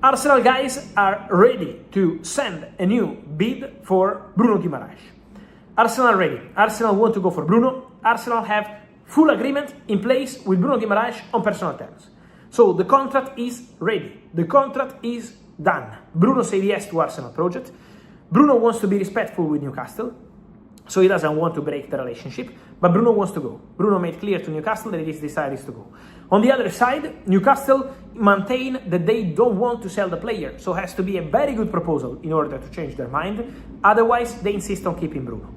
Arsenal guys are ready to send a new bid for Bruno Guimarães. Arsenal are ready. Arsenal want to go for Bruno. Arsenal have full agreement in place with Bruno Guimarães on personal terms. So the contract is ready. The contract is done. Bruno said yes to Arsenal project. Bruno wants to be respectful with Newcastle, so he doesn't want to break the relationship, but Bruno wants to go. Bruno made clear to Newcastle that his desire is to go. On the other side, Newcastle maintain that they don't want to sell the player, so it has to be a very good proposal in order to change their mind. Otherwise, they insist on keeping Bruno.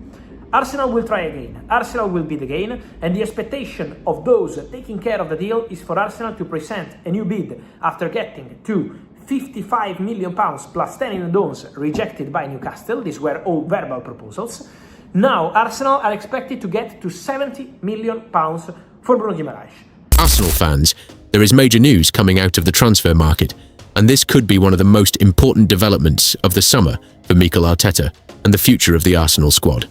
Arsenal will try again. Arsenal will bid again, and the expectation of those taking care of the deal is for Arsenal to present a new bid after getting to £55 million plus 10 in add-ons rejected by Newcastle. These were all verbal proposals. Now, Arsenal are expected to get to £70 million for Bruno Guimarães. Arsenal fans, there is major news coming out of the transfer market, and this could be one of the most important developments of the summer for Mikel Arteta and the future of the Arsenal squad.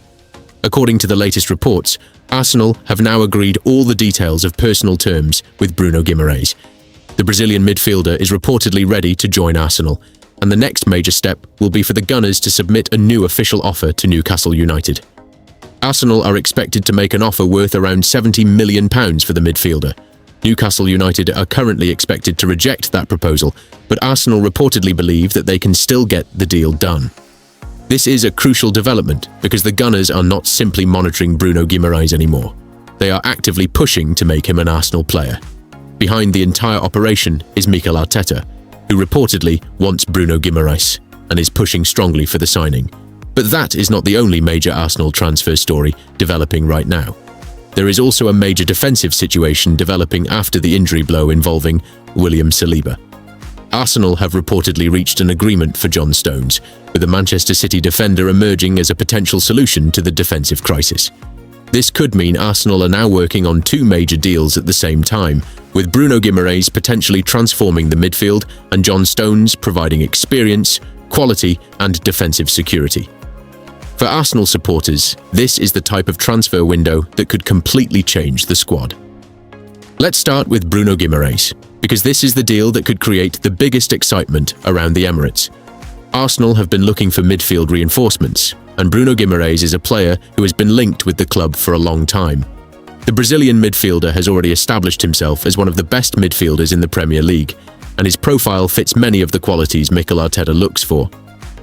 According to the latest reports, Arsenal have now agreed all the details of personal terms with Bruno Guimarães. The Brazilian midfielder is reportedly ready to join Arsenal, and the next major step will be for the Gunners to submit a new official offer to Newcastle United. Arsenal are expected to make an offer worth around £70 million for the midfielder. Newcastle United are currently expected to reject that proposal, but Arsenal reportedly believe that they can still get the deal done. This is a crucial development because the Gunners are not simply monitoring Bruno Guimarães anymore. They are actively pushing to make him an Arsenal player. Behind the entire operation is Mikel Arteta, who reportedly wants Bruno Guimarães and is pushing strongly for the signing. But that is not the only major Arsenal transfer story developing right now. There is also a major defensive situation developing after the injury blow involving William Saliba. Arsenal have reportedly reached an agreement for John Stones, with the Manchester City defender emerging as a potential solution to the defensive crisis. This could mean Arsenal are now working on two major deals at the same time, with Bruno Guimarães potentially transforming the midfield and John Stones providing experience, quality and defensive security. For Arsenal supporters, this is the type of transfer window that could completely change the squad. Let's start with Bruno Guimarães, because this is the deal that could create the biggest excitement around the Emirates. Arsenal have been looking for midfield reinforcements, and Bruno Guimarães is a player who has been linked with the club for a long time. The Brazilian midfielder has already established himself as one of the best midfielders in the Premier League, and his profile fits many of the qualities Mikel Arteta looks for.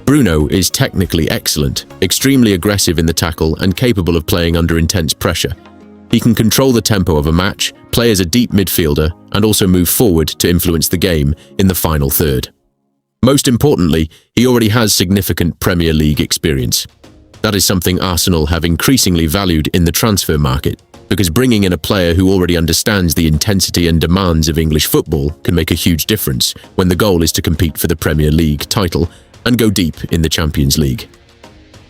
Bruno is technically excellent, extremely aggressive in the tackle and capable of playing under intense pressure. He can control the tempo of a match, play as a deep midfielder, and also move forward to influence the game in the final third. Most importantly, he already has significant Premier League experience. That is something Arsenal have increasingly valued in the transfer market, because bringing in a player who already understands the intensity and demands of English football can make a huge difference when the goal is to compete for the Premier League title and go deep in the Champions League.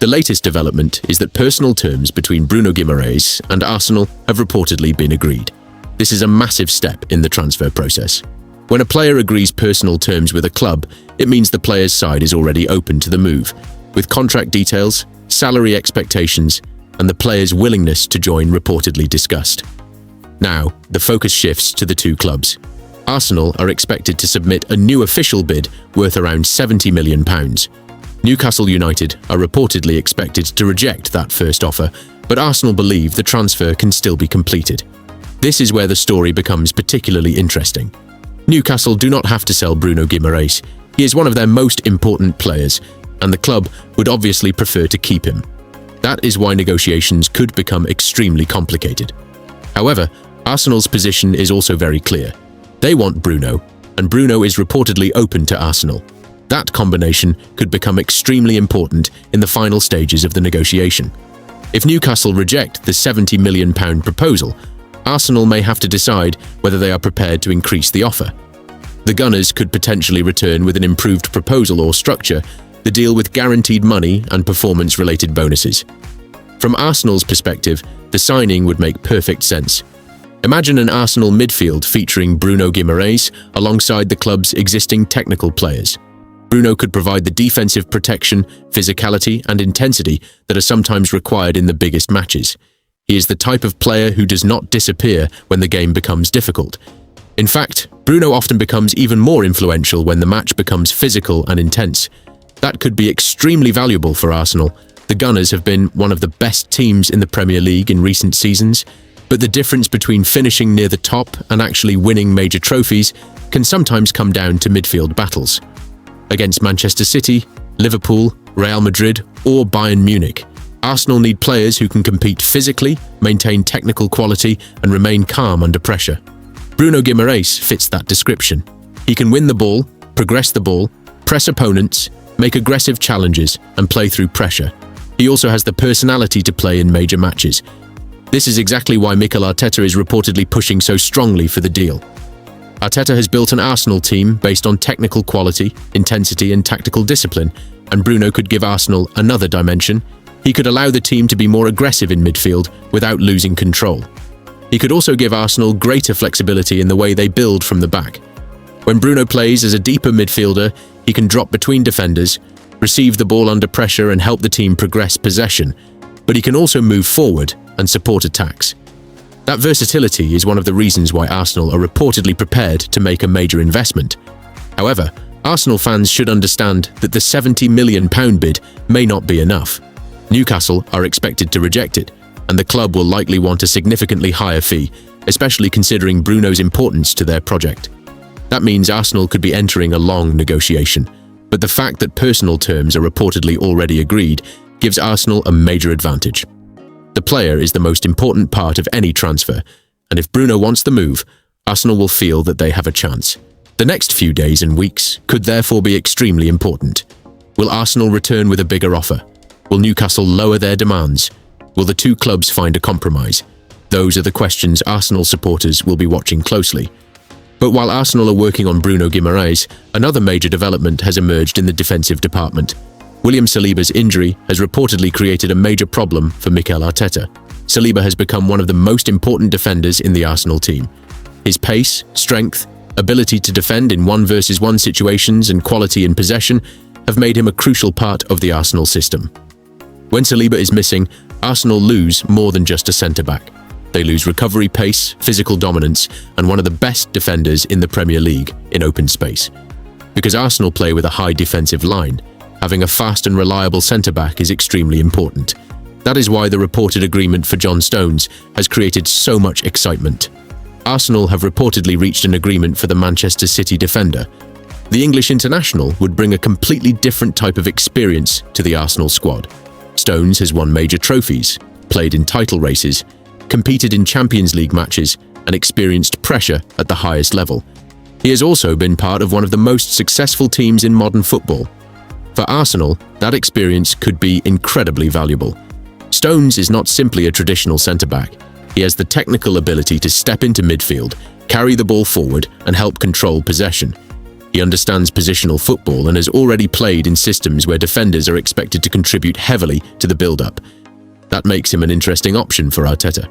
The latest development is that personal terms between Bruno Guimarães and Arsenal have reportedly been agreed. This is a massive step in the transfer process. When a player agrees personal terms with a club, it means the player's side is already open to the move, with contract details, salary expectations, and the player's willingness to join reportedly discussed. Now, the focus shifts to the two clubs. Arsenal are expected to submit a new official bid worth around £70 million. Newcastle United are reportedly expected to reject that first offer, but Arsenal believe the transfer can still be completed. This is where the story becomes particularly interesting. Newcastle do not have to sell Bruno Guimarães. He is one of their most important players, and the club would obviously prefer to keep him. That is why negotiations could become extremely complicated. However, Arsenal's position is also very clear. They want Bruno, and Bruno is reportedly open to Arsenal. That combination could become extremely important in the final stages of the negotiation. If Newcastle reject the £70 million proposal, Arsenal may have to decide whether they are prepared to increase the offer. The Gunners could potentially return with an improved proposal or structure, the deal with guaranteed money and performance-related bonuses. From Arsenal's perspective, the signing would make perfect sense. Imagine an Arsenal midfield featuring Bruno Guimarães alongside the club's existing technical players. Bruno could provide the defensive protection, physicality, and intensity that are sometimes required in the biggest matches. He is the type of player who does not disappear when the game becomes difficult. In fact, Bruno often becomes even more influential when the match becomes physical and intense. That could be extremely valuable for Arsenal. The Gunners have been one of the best teams in the Premier League in recent seasons, but the difference between finishing near the top and actually winning major trophies can sometimes come down to midfield battles. Against Manchester City, Liverpool, Real Madrid, or Bayern Munich, Arsenal need players who can compete physically, maintain technical quality, and remain calm under pressure. Bruno Guimarães fits that description. He can win the ball, progress the ball, press opponents, make aggressive challenges, and play through pressure. He also has the personality to play in major matches. This is exactly why Mikel Arteta is reportedly pushing so strongly for the deal. Arteta has built an Arsenal team based on technical quality, intensity, and tactical discipline, and Bruno could give Arsenal another dimension. He could allow the team to be more aggressive in midfield without losing control. He could also give Arsenal greater flexibility in the way they build from the back. When Bruno plays as a deeper midfielder, he can drop between defenders, receive the ball under pressure and help the team progress possession, but he can also move forward and support attacks. That versatility is one of the reasons why Arsenal are reportedly prepared to make a major investment. However, Arsenal fans should understand that the £70 million bid may not be enough. Newcastle are expected to reject it, and the club will likely want a significantly higher fee, especially considering Bruno's importance to their project. That means Arsenal could be entering a long negotiation, but the fact that personal terms are reportedly already agreed gives Arsenal a major advantage. The player is the most important part of any transfer, and if Bruno wants the move, Arsenal will feel that they have a chance. The next few days and weeks could therefore be extremely important. Will Arsenal return with a bigger offer? Will Newcastle lower their demands? Will the two clubs find a compromise? Those are the questions Arsenal supporters will be watching closely. But while Arsenal are working on Bruno Guimarães, another major development has emerged in the defensive department. William Saliba's injury has reportedly created a major problem for Mikel Arteta. Saliba has become one of the most important defenders in the Arsenal team. His pace, strength, ability to defend in 1-versus-1 situations and quality in possession have made him a crucial part of the Arsenal system. When Saliba is missing, Arsenal lose more than just a centre-back. They lose recovery pace, physical dominance, and one of the best defenders in the Premier League in open space. Because Arsenal play with a high defensive line, having a fast and reliable centre-back is extremely important. That is why the reported agreement for John Stones has created so much excitement. Arsenal have reportedly reached an agreement for the Manchester City defender. The English international would bring a completely different type of experience to the Arsenal squad. Stones has won major trophies, played in title races, competed in Champions League matches, and experienced pressure at the highest level. He has also been part of one of the most successful teams in modern football. For Arsenal, that experience could be incredibly valuable. Stones is not simply a traditional centre-back. He has the technical ability to step into midfield, carry the ball forward, and help control possession. He understands positional football and has already played in systems where defenders are expected to contribute heavily to the build-up. That makes him an interesting option for Arteta.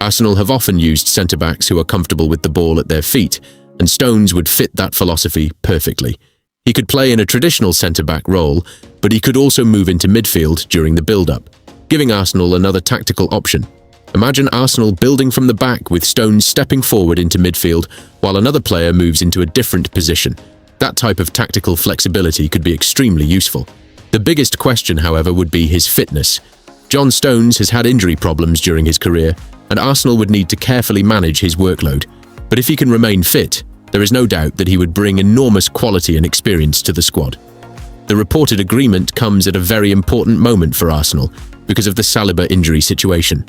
Arsenal have often used centre-backs who are comfortable with the ball at their feet, and Stones would fit that philosophy perfectly. He could play in a traditional centre-back role, but he could also move into midfield during the build-up, giving Arsenal another tactical option. Imagine Arsenal building from the back with Stones stepping forward into midfield while another player moves into a different position. That type of tactical flexibility could be extremely useful. The biggest question, however, would be his fitness. John Stones has had injury problems during his career, and Arsenal would need to carefully manage his workload. But if he can remain fit, there is no doubt that he would bring enormous quality and experience to the squad. The reported agreement comes at a very important moment for Arsenal because of the Saliba injury situation.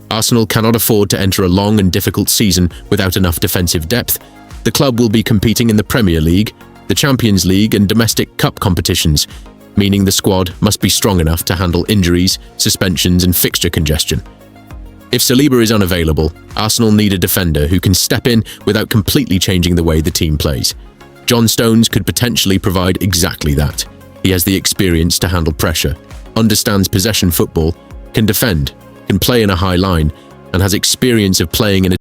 Arsenal cannot afford to enter a long and difficult season without enough defensive depth. The club will be competing in the Premier League, the Champions League, and domestic cup competitions, meaning the squad must be strong enough to handle injuries, suspensions, and fixture congestion. If Saliba is unavailable, Arsenal need a defender who can step in without completely changing the way the team plays. John Stones could potentially provide exactly that. He has the experience to handle pressure, understands possession football, can defend, can play in a high line, and has experience of playing in a